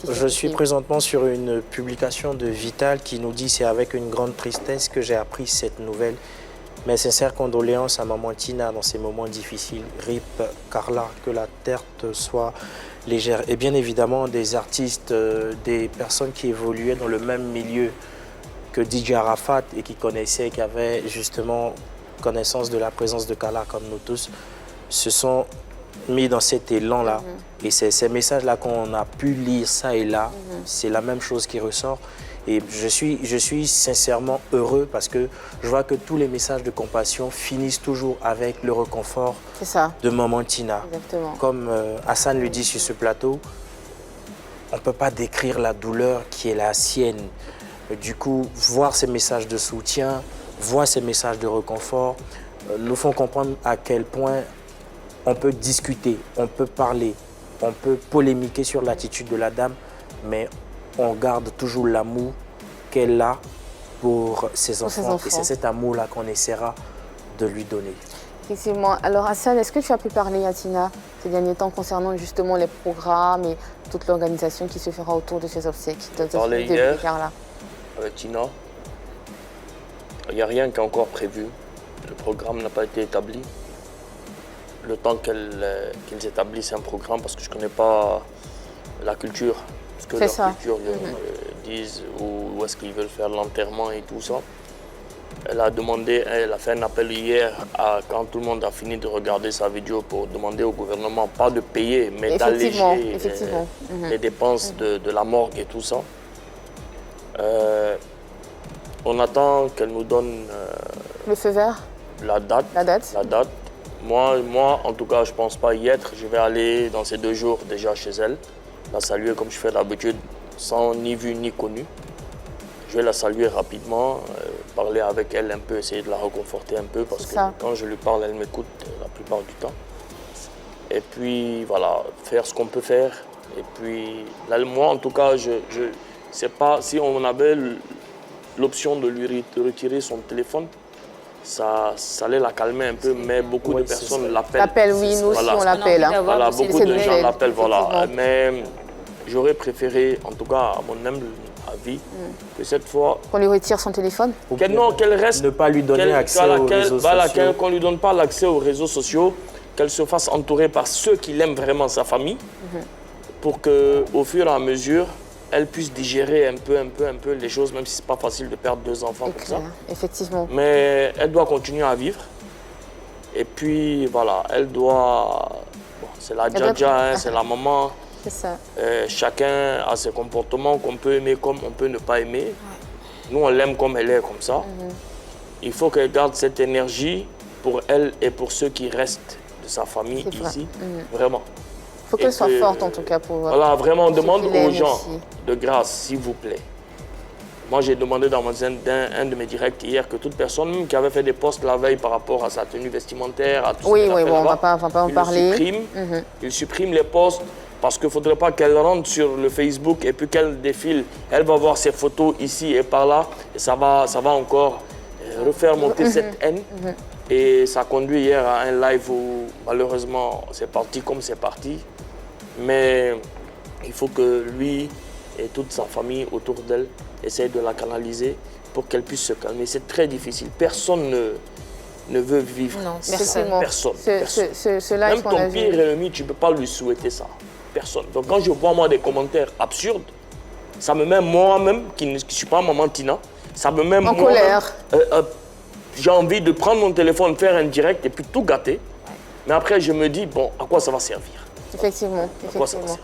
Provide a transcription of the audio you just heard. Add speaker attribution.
Speaker 1: Je suis présentement sur une publication de Vital qui nous dit « C'est avec une grande tristesse que j'ai appris cette nouvelle. Mes sincères condoléances à maman Tina dans ces moments difficiles. RIP Carla, que la terre te soit légère. » Et bien évidemment, des artistes, des personnes qui évoluaient dans le même milieu que DJ Arafat et qui connaissaient, qui avaient justement connaissance de la présence de Carla comme nous tous, se sont mis dans cet élan-là. Et c'est ces messages-là qu'on a pu lire ça et là, c'est la même chose qui ressort. Et je suis sincèrement heureux parce que je vois que tous les messages de compassion finissent toujours avec le réconfort de maman Tina.
Speaker 2: Exactement.
Speaker 1: Comme Hassan le dit sur ce plateau, on ne peut pas décrire la douleur qui est la sienne. Du coup, voir ces messages de soutien, voir ces messages de réconfort, nous font comprendre à quel point on peut discuter, on peut parler, on peut polémiquer sur l'attitude de la dame, mais on garde toujours l'amour qu'elle a pour ses enfants. Et c'est cet amour-là qu'on essaiera de lui donner.
Speaker 2: Effectivement. Alors Hassan, est-ce que tu as pu parler à Tina ces derniers temps concernant justement les programmes et toute l'organisation qui se fera autour de ces obsèques?
Speaker 3: J'ai parlé hier avec Tina. Il n'y a rien qui est encore prévu. Le programme n'a pas été établi. Le temps qu'ils établissent un programme, parce que je ne connais pas la culture, ce que leur culture disent, où est-ce qu'ils veulent faire l'enterrement et tout ça. Elle a fait un appel hier quand tout le monde a fini de regarder sa vidéo pour demander au gouvernement, pas de payer, mais d'alléger les dépenses de la morgue et tout ça. On attend qu'elle nous donne
Speaker 2: le feu vert,
Speaker 3: la date. Moi, en tout cas, je ne pense pas y être. Je vais aller dans ces 2 jours déjà chez elle, la saluer comme je fais d'habitude, sans ni vu ni connu. Je vais la saluer rapidement, parler avec elle un peu, essayer de la réconforter un peu, parce que quand je lui parle, elle m'écoute la plupart du temps. Et puis voilà, faire ce qu'on peut faire. Et puis, là, moi, en tout cas, je sais pas si on avait l'option de lui retirer son téléphone. Ça allait la calmer un peu, mais beaucoup de personnes l'appellent.
Speaker 2: Oui, nous aussi on l'appelle.
Speaker 3: Voilà, beaucoup de gens l'appellent, voilà. Mais j'aurais préféré, en tout cas à mon humble avis, que cette fois...
Speaker 2: Qu'on lui retire son téléphone?
Speaker 3: Qu'elle reste...
Speaker 1: Ne pas lui donner accès aux réseaux sociaux.
Speaker 3: Qu'on ne lui donne pas l'accès aux réseaux sociaux, qu'elle se fasse entourer par ceux qui l'aiment vraiment, sa famille, pour qu'au fur et à mesure, elle puisse digérer un peu les choses, même si ce n'est pas facile de perdre 2 enfants comme ça.
Speaker 2: Effectivement.
Speaker 3: Mais elle doit continuer à vivre. Et puis voilà, elle doit... Bon, c'est la djadja, c'est la maman.
Speaker 2: C'est ça.
Speaker 3: Chacun a ses comportements qu'on peut aimer comme on peut ne pas aimer. Nous, on l'aime comme elle est, comme ça. Il faut qu'elle garde cette énergie pour elle et pour ceux qui restent de sa famille ici. Vraiment.
Speaker 2: Il faut qu'elle soit forte en tout cas pour...
Speaker 3: Voilà, vraiment, on demande aux gens de grâce, s'il vous plaît. Moi, j'ai demandé dans un de mes directs hier que toute personne, même qui avait fait des posts la veille par rapport à sa tenue vestimentaire, à tout
Speaker 2: ça, bon, on ne va pas en parler.
Speaker 3: Il supprime les posts parce qu'il ne faudrait pas qu'elle rentre sur le Facebook et puis qu'elle défile. Elle va voir ses photos ici et par là et ça va encore refaire monter cette haine. Et ça conduit hier à un live où malheureusement c'est parti comme c'est parti. Mais il faut que lui et toute sa famille autour d'elle essayent de la canaliser pour qu'elle puisse se calmer. C'est très difficile. Personne ne veut vivre.
Speaker 2: Non,
Speaker 3: personne.
Speaker 2: Même
Speaker 3: ton pire ennemi, tu ne peux pas lui souhaiter ça. Personne. Donc quand je vois moi des commentaires absurdes, ça me met moi-même, qui ne suis pas maman Tina, ça me met
Speaker 2: en colère.
Speaker 3: J'ai envie de prendre mon téléphone, faire un direct et puis tout gâter. Mais après, je me dis, bon, à quoi ça va servir?
Speaker 2: Effectivement.
Speaker 3: À quoi ça va servir?